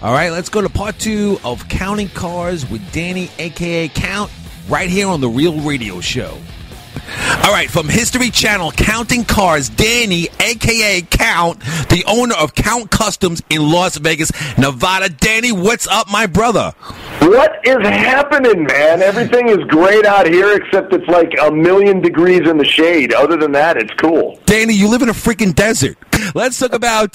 All right, let's go to part 2 of Counting Cars with Danny, a.k.a. Count, right here on The Real Radio Show. All right, from History Channel, Counting Cars, Danny, a.k.a. Count, the owner of Count Customs in Las Vegas, Nevada. Danny, what's up, my brother? What is happening, man? Everything is great out here, except it's like 1,000,000 degrees in the shade. Other than that, it's cool. Danny, you live in a freaking desert. Let's talk about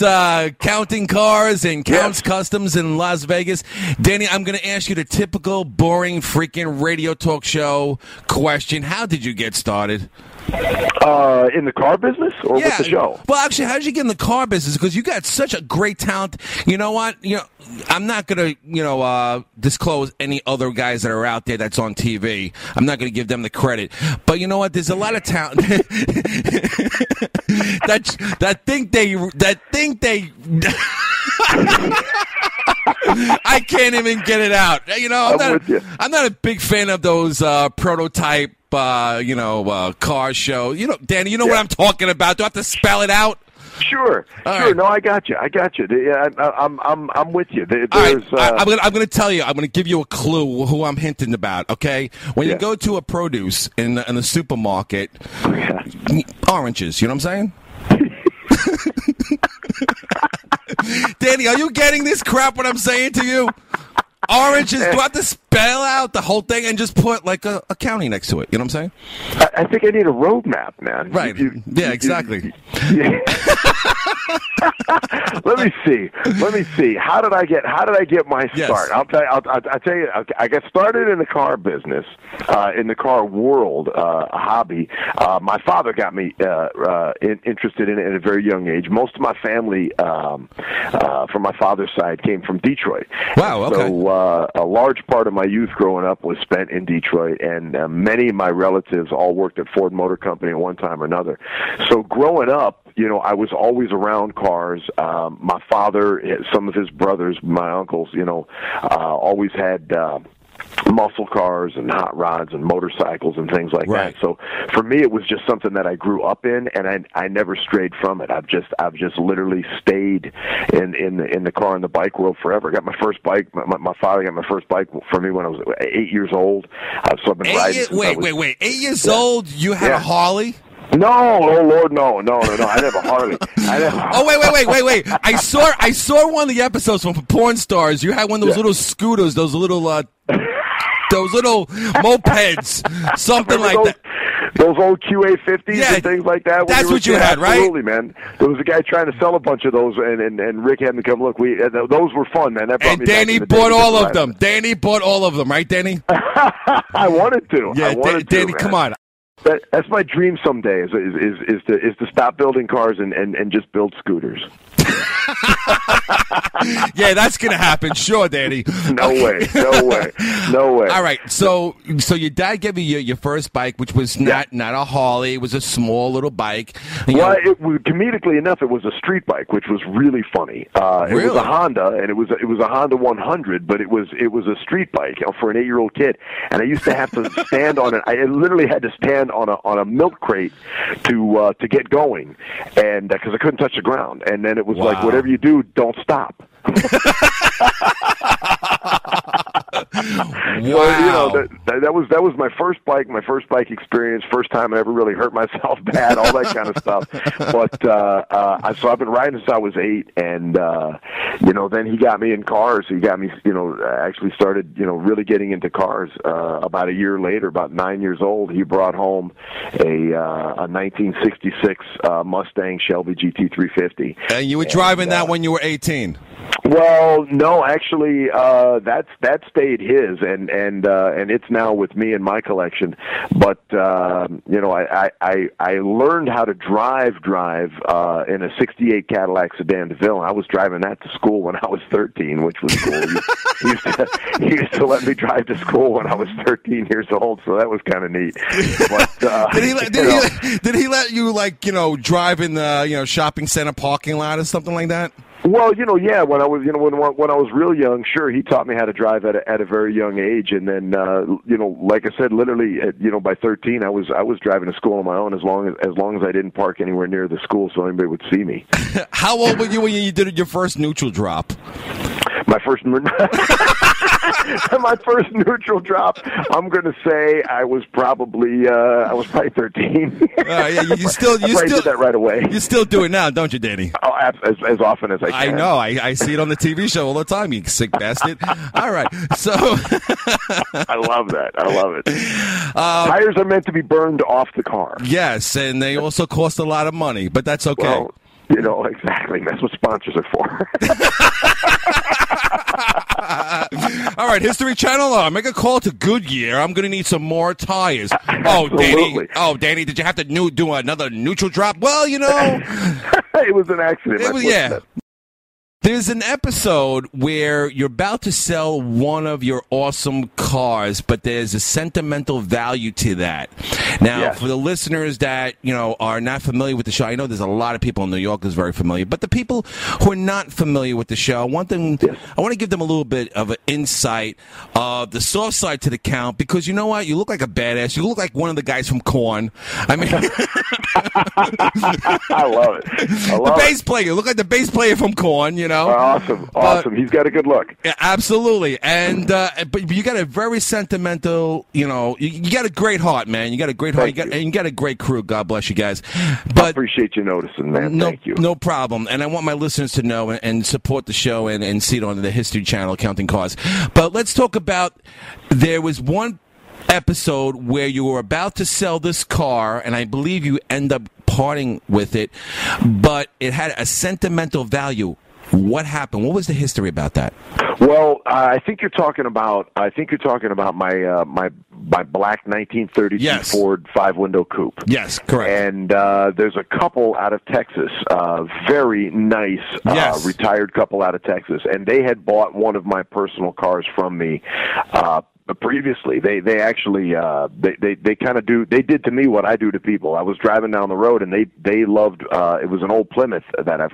Counting Cars and Count's Customs in Las Vegas. Danny, I'm going to ask you the typical boring freaking radio talk show question. How did you get started? In the car business or with the show? Well, actually, how did you get in the car business? Because you got such a great talent. You know what? I'm not going to, disclose any other guys that are out there that's on TV. I'm not going to give them the credit. But you know what? There's a lot of talent that think they. I can't even get it out. I'm not a big fan of those prototype. Car show. Danny, what I'm talking about. Do I have to spell it out? Sure. Right. No, I got you. I'm with you. I'm going to tell you. I'm going to give you a clue who I'm hinting about. Okay, when you go to a produce in the supermarket, oranges. You know what I'm saying? Danny, are you getting this crap? What I'm saying to you? Oranges. Do I have to spell out the whole thing and just put like a county next to it? You know what I'm saying? I think I need a roadmap, man. Right. Exactly. Let me see. How did I get my start? Yes. I'll tell you. I got started in the car business, in the car world, a hobby. My father got me interested in it at a very young age. Most of my family, from my father's side, came from Detroit. Wow. Okay. So a large part of my youth growing up was spent in Detroit, and many of my relatives all worked at Ford Motor Company at one time or another. So growing up, I was always around cars. My father, some of his brothers, my uncles, always had muscle cars and hot rods and motorcycles and things like that. So for me, it was just something that I grew up in, and I never strayed from it. I've just literally stayed in the car and the bike world forever. I got my first bike. My father got my first bike for me when I was 8 years old. So I've been riding. Wait! 8 years old? You had a Harley? No, oh Lord, no. I didn't have a Harley. Oh wait! I saw one of the episodes from Porn Stars. You had one of those little scooters, those little mopeds, something like that. Those old QA50s and things like that. That's what you had, right? Absolutely, man. There was a guy trying to sell a bunch of those, and Rick had me come look. Those were fun, man. That brought me Danny back to the bought days all of of them. Danny bought all of them, right, Danny? I wanted to. Yeah, Danny, come on. That's my dream someday is to stop building cars and just build scooters. Yeah, that's gonna happen, sure, Danny. No way. All right, so your dad gave you your first bike, which was not a Harley; it was a small little bike. Comedically enough, it was a street bike, which was really funny. It was a Honda, and it was a Honda 100, but it was a street bike for an 8-year-old kid. And I used to have to stand on it. I literally had to stand on a milk crate to get going, and because I couldn't touch the ground. And then it was like, whatever you do, don't stop. Wow. That was my first bike experience, first time I ever really hurt myself bad, all that kind of stuff. But so I've been riding since I was 8, and then he got me in cars. He got me, actually started, really getting into cars. About a year later, about 9 years old, he brought home a 1966 Mustang Shelby GT350. And you were driving that when you were 18? Well, no, actually, that stayed his, and it's now with me in my collection. But I learned how to drive in a '68 Cadillac Sedan DeVille. I was driving that to school when I was 13, which was cool. He used to let me drive to school when I was 13 years old, so that was kind of neat. But did he let you drive in the shopping center parking lot or something like that? Well, yeah. When I was, when I was real young, sure, he taught me how to drive at a very young age, and then, like I said, literally, by 13, I was driving to school on my own as long as I didn't park anywhere near the school, so anybody would see me. How old were you when you did your first neutral drop? My first neutral drop, I'm going to say I was probably 13. Yeah, you still did that right away. You still do it now, don't you, Danny? Oh, as often as I can. I know. I see it on the TV show all the time. You sick bastard. All right, so I love that. I love it. Tires are meant to be burned off the car. Yes, and they also cost a lot of money, but that's okay. Well, exactly. That's what sponsors are for. All right, History Channel. Make a call to Goodyear. I'm going to need some more tires. Oh, Absolutely. Danny, did you have to do another neutral drop? Well, it was an accident. Yeah. There's an episode where you're about to sell one of your awesome cars, but there's a sentimental value to that. Now, yes. For the listeners that, are not familiar with the show, I know there's a lot of people in New York that's very familiar, but the people who are not familiar with the show, I want to give them a little bit of an insight of the soft side to the count, because you know what? You look like a badass. You look like one of the guys from Korn. I mean, I love it. The bass player. You look like the bass player from Korn, Awesome. He's got a good look. Yeah, absolutely. And but you got a very sentimental, you got a great heart, man. You got a great heart. And you got a great crew. God bless you guys. But I appreciate you noticing, man. Thank you. No problem. And I want my listeners to know and support the show and see it on the History Channel, Counting Cars. But let's talk about, there was one episode where you were about to sell this car, and I believe you end up parting with it, but it had a sentimental value. What happened? What was the history about that? Well, I think you're talking about my black 1932 Ford 5-window coupe. Yes, correct. And there's a couple out of Texas, very nice retired couple out of Texas, and they had bought one of my personal cars from me. Previously, they actually they kind of they did to me what I do to people. I was driving down the road, and they loved it was an old Plymouth that I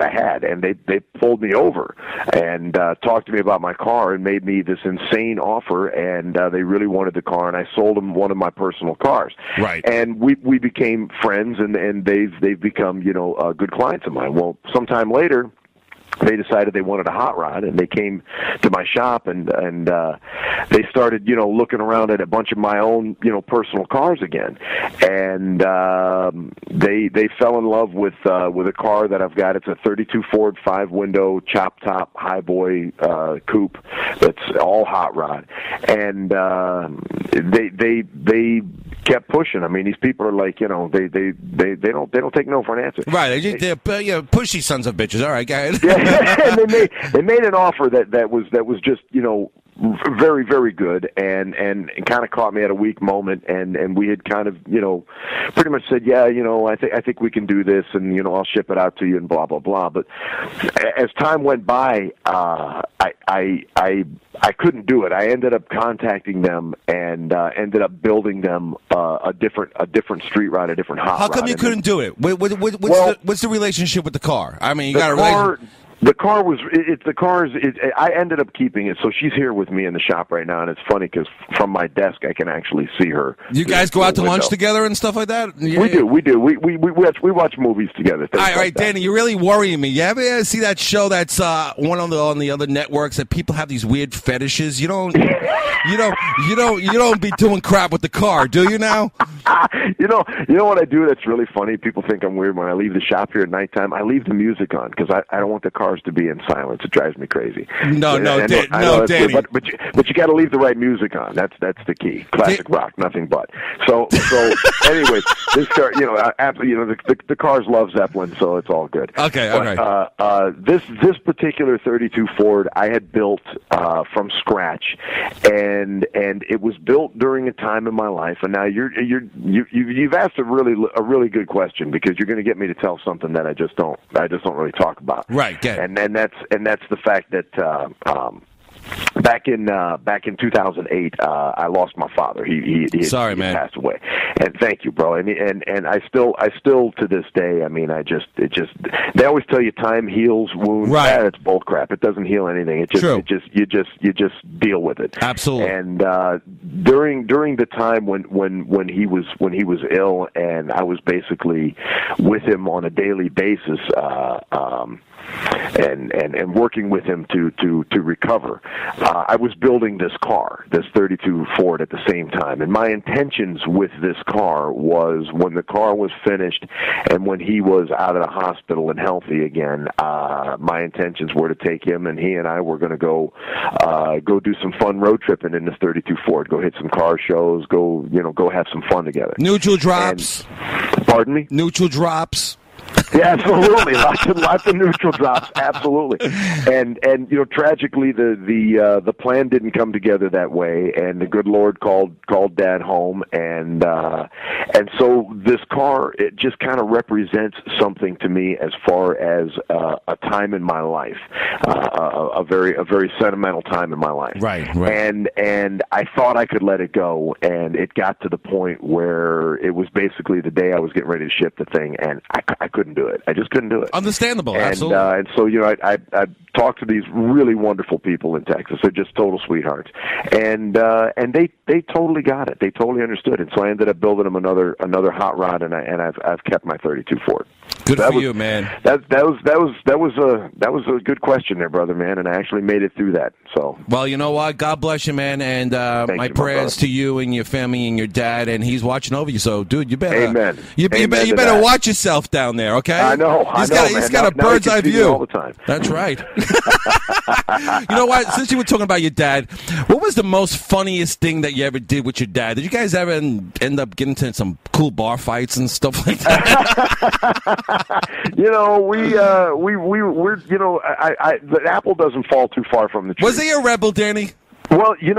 had, and they pulled me over and talked to me about my car and made me this insane offer, and they really wanted the car, and I sold them one of my personal cars. Right. And we became friends, and they've become good clients of mine. Well, sometime later, they decided they wanted a hot rod, and they came to my shop, and they started, looking around at a bunch of my own, personal cars again, and they fell in love with a car that I've got. It's a 32 Ford 5-window chop top highboy coupe that's all hot rod, and they kept pushing. I mean, these people are like, they don't take no for an answer. Right, they're pushy sons of bitches. All right, go ahead. Yeah. And they made an offer that was just very, very good, and kind of caught me at a weak moment, and we had kind of pretty much said, I think we can do this, and I'll ship it out to you, and blah blah blah. But as time went by, I couldn't do it. I ended up contacting them and ended up building them a different street ride, a different hot rod. How come you couldn't do it? What's the relationship with the car? I mean, you got a relationship. The car was, I ended up keeping it, so she's here with me in the shop right now, and it's funny because from my desk I can actually see her. You guys go out to lunch together and stuff like that? Yeah. We do. We watch movies together. All right, Danny, you're really worrying me. You ever see that show that's one on the other networks that people have these weird fetishes? You don't be doing crap with the car, do you now? You know what I do that's really funny? People think I'm weird when I leave the shop here at nighttime. I leave the music on because I don't want the cars to be in silence. It drives me crazy. No, Danny. But you got to leave the right music on. That's the key. Classic rock, nothing but. So anyways, this car, the cars love Zeppelin, so it's all good. Okay, all right. This particular 32 Ford I had built from scratch, and it was built during a time in my life. And now you've asked a really good question, because you're going to get me to tell something that I just don't really talk about. Right. And that's the fact that Back in 2008, I lost my father. He passed away. And thank you, bro. And I still to this day. I mean, they always tell you time heals wounds. Right. It's bull crap. It doesn't heal anything. You just deal with it. Absolutely. And during the time when he was ill, and I was basically with him on a daily basis. And working with him to recover. I was building this car, this 32 Ford, at the same time, and my intentions with this car was when the car was finished and when he was out of the hospital and healthy again. My intentions were to take him, and he and I were going to go do some fun road tripping in this 32 Ford, go hit some car shows, go have some fun together. Neutral drops. Pardon me? Neutral drops. Yeah, absolutely. Lots of neutral drops, absolutely. And tragically, the plan didn't come together that way, and the good Lord called Dad home, and so this car, it just kind of represents something to me as far as a time in my life, a very sentimental time in my life. Right. And I thought I could let it go, and it got to the point where it was basically the day I was getting ready to ship the thing, and I couldn't do it. I just couldn't do it. Understandable, and, absolutely. And so, I talked to these really wonderful people in Texas. They're just total sweethearts, and they totally got it. They totally understood it. So I ended up building them another hot rod, and I've kept my 32 Ford. Good for you, man. That was a good question there, brother, man, and I actually made it through that. So, well, you know what? God bless you, man, and my prayers to you and your family and your dad, and he's watching over you. So, dude, you better, amen. You better watch yourself down there, okay? I know. He's got a bird's eye view all the time. That's right. You know what? Since you were talking about your dad, what was the most funniest thing that you ever did with your dad? Did you guys ever end up getting into some cool bar fights and stuff like that? The apple doesn't fall too far from the tree. Was he a rebel, Danny? Well, in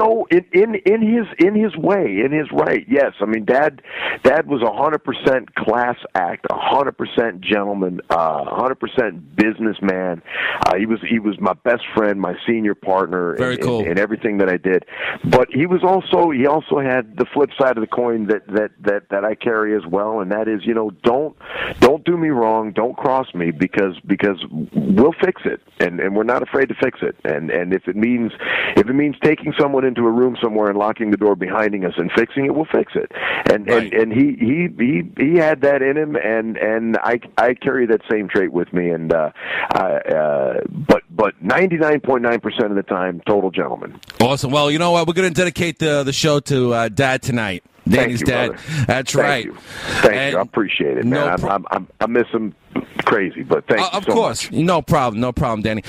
his way, in his right, yes. I mean, Dad was 100% class act, 100% gentleman, 100% businessman. He was my best friend, my senior partner, in everything that I did. But he also had the flip side of the coin that I carry as well, and that is, don't do me wrong, don't cross me, because we'll fix it, and we're not afraid to fix it, and if it means taking someone into a room somewhere and locking the door behind us and fixing it, we'll fix it. And he had that in him, and I carry that same trait with me. And but 99.9% of the time, total gentleman. Awesome. Well, you know what? We're going to dedicate the show to Dad tonight. Danny's dad. Brother. That's right. Thank you. I appreciate it, man. I miss him crazy, but thank you so much. Of course. No problem, Danny.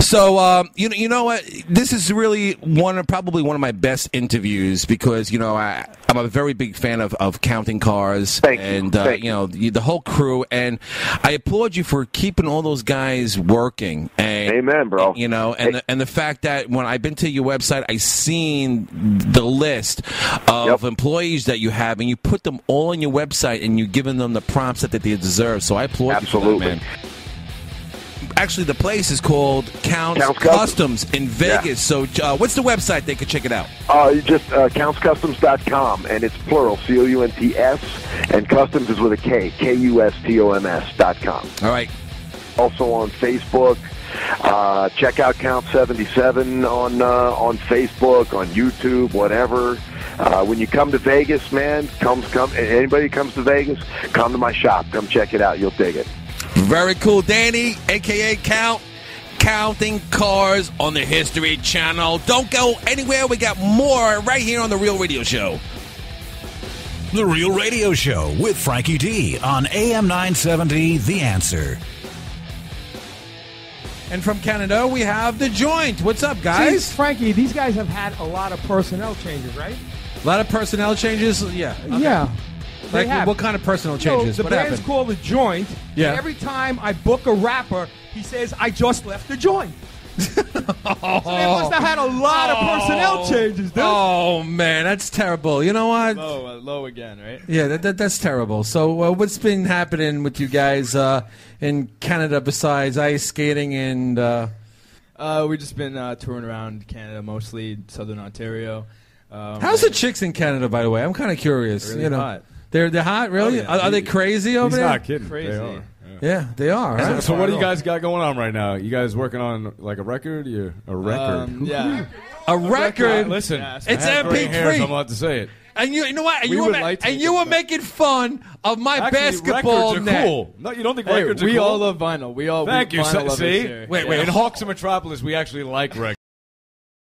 So, you know what? This is really probably one of my best interviews because, I'm a very big fan of Counting Cars. Thank you. The whole crew. And I applaud you for keeping all those guys working. And, amen, bro. And the fact that when I've been to your website, I seen the list of employees that you have, and you put them all on your website, and you're giving them the prompts that they deserve. So I applaud you for that, man. Actually, the place is called Counts Customs in Vegas. Yeah. So what's the website they could check it out? Just countscustoms.com, and it's plural, COUNTS, and customs is with a K, KUSTOMS.com. All right. Also on Facebook. Check out Count 77 on Facebook, on YouTube, whatever. When you come to Vegas, man, anybody who comes to Vegas, come to my shop. Come check it out. You'll dig it. Very cool. Danny, a.k.a. Counting Cars on the History Channel. Don't go anywhere. We got more right here on The Real Radio Show. The Real Radio Show with Frankie D on AM 970, The Answer. And from Canada, we have The Joint. What's up, guys? See, Frankie, these guys have had a lot of personnel changes, right? A lot of personnel changes? Yeah. Okay. Yeah. Like, what kind of personnel changes? The what band's happened? called The Joint. Yeah. And every time I book a rapper, he says, I just left The Joint. So they must have had a lot of personnel changes, dude. Oh, man, that's terrible. You know what? Low again, right? Yeah, that's terrible. So what's been happening with you guys in Canada besides ice skating and... We've just been touring around Canada, mostly Southern Ontario. How's the chicks in Canada, by the way? I'm kind of curious. Really hot. They're hot, really? Oh, yeah. Are they crazy over there? He's not kidding. Crazy. They are. Yeah, they are. Right? So what do you guys got going on right now? You guys working on like a record? A record? Yeah. A record? Listen, Yeah, it's I have gray hairs, MP3. I'm allowed to say it. And you know what? And We you would were, like to and make you it were fun. making fun of my Actually, basketball records are net. cool. No, you don't think Hey, records are we cool? all love vinyl. Thank you. Vinyl lovers See? here. Wait, In Hawks and Metropolis, we actually like records.